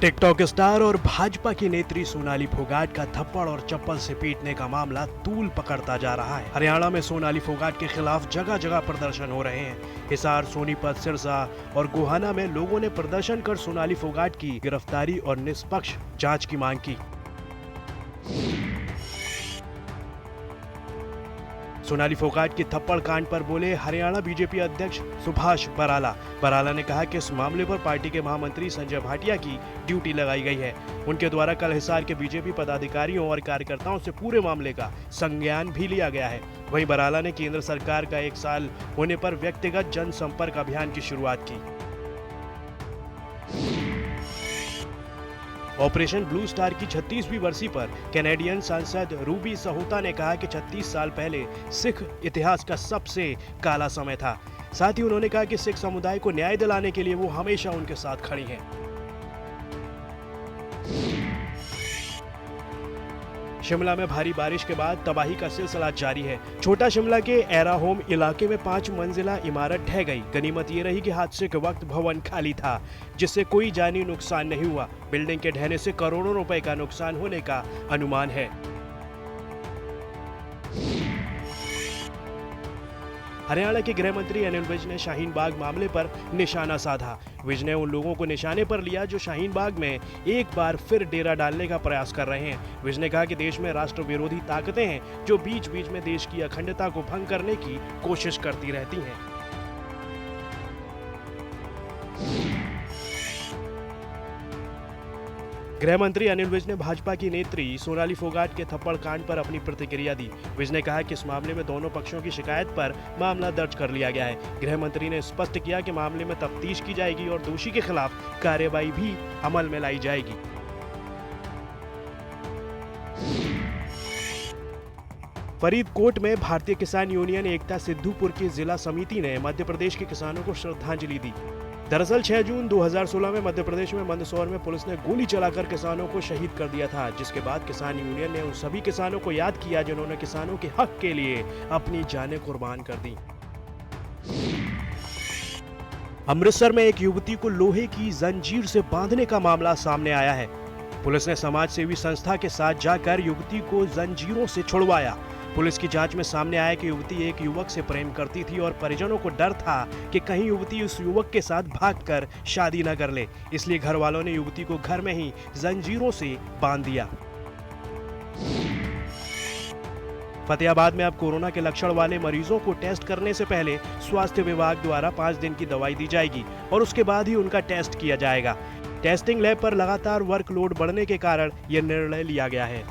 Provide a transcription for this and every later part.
TikTok star और भाजपा की नेत्री सोनाली फोगाट का थप्पड़ और चप्पल से पीटने का मामला तूल पकड़ता जा रहा है। हरियाणा में सोनाली फोगाट के खिलाफ जगह जगह प्रदर्शन हो रहे हैं। हिसार, सोनीपत, सिरसा और गोहाना में लोगों ने प्रदर्शन कर सोनाली फोगाट की गिरफ्तारी और निष्पक्ष जांच की मांग की। सोनाली फोगाट की थप्पड़ कांड पर बोले हरियाणा बीजेपी अध्यक्ष सुभाष बराला ने कहा कि इस मामले पर पार्टी के महामंत्री संजय भाटिया की ड्यूटी लगाई गई है। उनके द्वारा कल हिसार के बीजेपी पदाधिकारियों और कार्यकर्ताओं से पूरे मामले का संज्ञान भी लिया गया है। वहीं बराला ने केंद्र सरकार का 1 साल होने पर व्यक्तिगत जनसंपर्क अभियान की शुरुआत की। ऑपरेशन ब्लू स्टार की 36वीं बरसी पर कैनेडियन सांसद रूबी सहोता ने कहा कि 36 साल पहले सिख इतिहास का सबसे काला समय था। साथ ही उन्होंने कहा कि सिख समुदाय को न्याय दिलाने के लिए वो हमेशा उनके साथ खड़ी हैं। शिमला में भारी बारिश के बाद तबाही का सिलसिला जारी है। छोटा शिमला के एरा होम इलाके में 5 मंजिला इमारत ढह गई। गनीमत ये रही कि हादसे के वक्त भवन खाली था, जिससे कोई जानी नुकसान नहीं हुआ। बिल्डिंग के ढहने से करोड़ों रुपए का नुकसान होने का अनुमान है। हरियाणा के गृह मंत्री अनिल विज ने शाहीन बाग मामले पर निशाना साधा। विज ने उन लोगों को निशाने पर लिया जो शाहीन बाग में एक बार फिर डेरा डालने का प्रयास कर रहे हैं। विज ने कहा कि देश में राष्ट्र विरोधी ताकतें हैं जो बीच बीच में देश की अखंडता को भंग करने की कोशिश करती रहती हैं। गृह मंत्री अनिल विज ने भाजपा की नेत्री सोनाली फोगाट के थप्पड़ कांड पर अपनी प्रतिक्रिया दी। विज ने कहा कि इस मामले में दोनों पक्षों की शिकायत पर मामला दर्ज कर लिया गया है। गृह मंत्री ने स्पष्ट किया कि मामले में तफ्तीश की जाएगी और दोषी के खिलाफ कार्रवाई भी अमल में लाई जाएगी। फरीदकोट में भारतीय किसान यूनियन एकता सिद्धूपुर की जिला समिति ने मध्य प्रदेश के किसानों को श्रद्धांजलि दी। दरअसल 6 जून 2016 में मध्य प्रदेश में मंदसौर में पुलिस ने गोली चलाकर किसानों को शहीद कर दिया था, जिसके बाद किसान यूनियन ने उन सभी किसानों को याद किया जिन्होंने किसानों के हक के लिए अपनी जानें कुर्बान कर दी। अमृतसर में एक युवती को लोहे की जंजीर से बांधने का मामला सामने आया है। पुलिस ने समाज सेवी संस्था के साथ जाकर युवती को जंजीरों से छुड़वाया। पुलिस की जांच में सामने आया कि युवती एक युवक से प्रेम करती थी और परिजनों को डर था कि कहीं युवती उस युवक के साथ भागकर शादी न कर ले, इसलिए घर वालों ने युवती को घर में ही जंजीरों से बांध दिया। फतेहाबाद में अब कोरोना के लक्षण वाले मरीजों को टेस्ट करने से पहले स्वास्थ्य विभाग द्वारा 5 दिन की दवाई दी जाएगी और उसके बाद ही उनका टेस्ट किया जाएगा। टेस्टिंग लैब पर लगातार वर्कलोड बढ़ने के कारण यह निर्णय लिया गया है।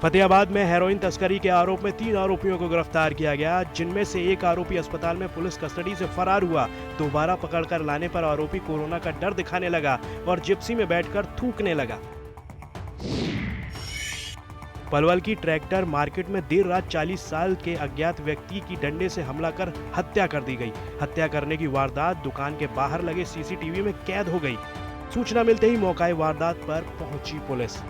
फतेहाबाद में हेरोइन तस्करी के आरोप में 3 आरोपियों को गिरफ्तार किया गया, जिनमें से एक आरोपी अस्पताल में पुलिस कस्टडी से फरार हुआ। दोबारा पकड़कर लाने पर आरोपी कोरोना का डर दिखाने लगा और जिप्सी में बैठकर थूकने लगा। पलवल की ट्रैक्टर मार्केट में देर रात 40 साल के अज्ञात व्यक्ति की डंडे से हमला कर हत्या कर दी गई। हत्या करने की वारदात दुकान के बाहर लगे सीसीटीवी में कैद हो गई। सूचना मिलते ही मौके वारदात पर पहुंची पुलिस।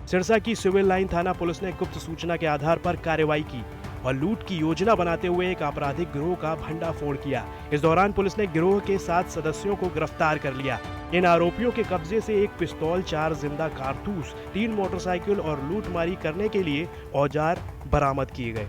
सिरसा की सिविल लाइन थाना पुलिस ने गुप्त सूचना के आधार पर कार्रवाई की और लूट की योजना बनाते हुए एक आपराधिक गिरोह का भंडाफोड़ किया। इस दौरान पुलिस ने गिरोह के 7 सदस्यों को गिरफ्तार कर लिया। इन आरोपियों के कब्जे से 1 पिस्तौल, 4 जिंदा कारतूस, 3 मोटरसाइकिल और लूटमारी करने के लिए औजार बरामद किए गए।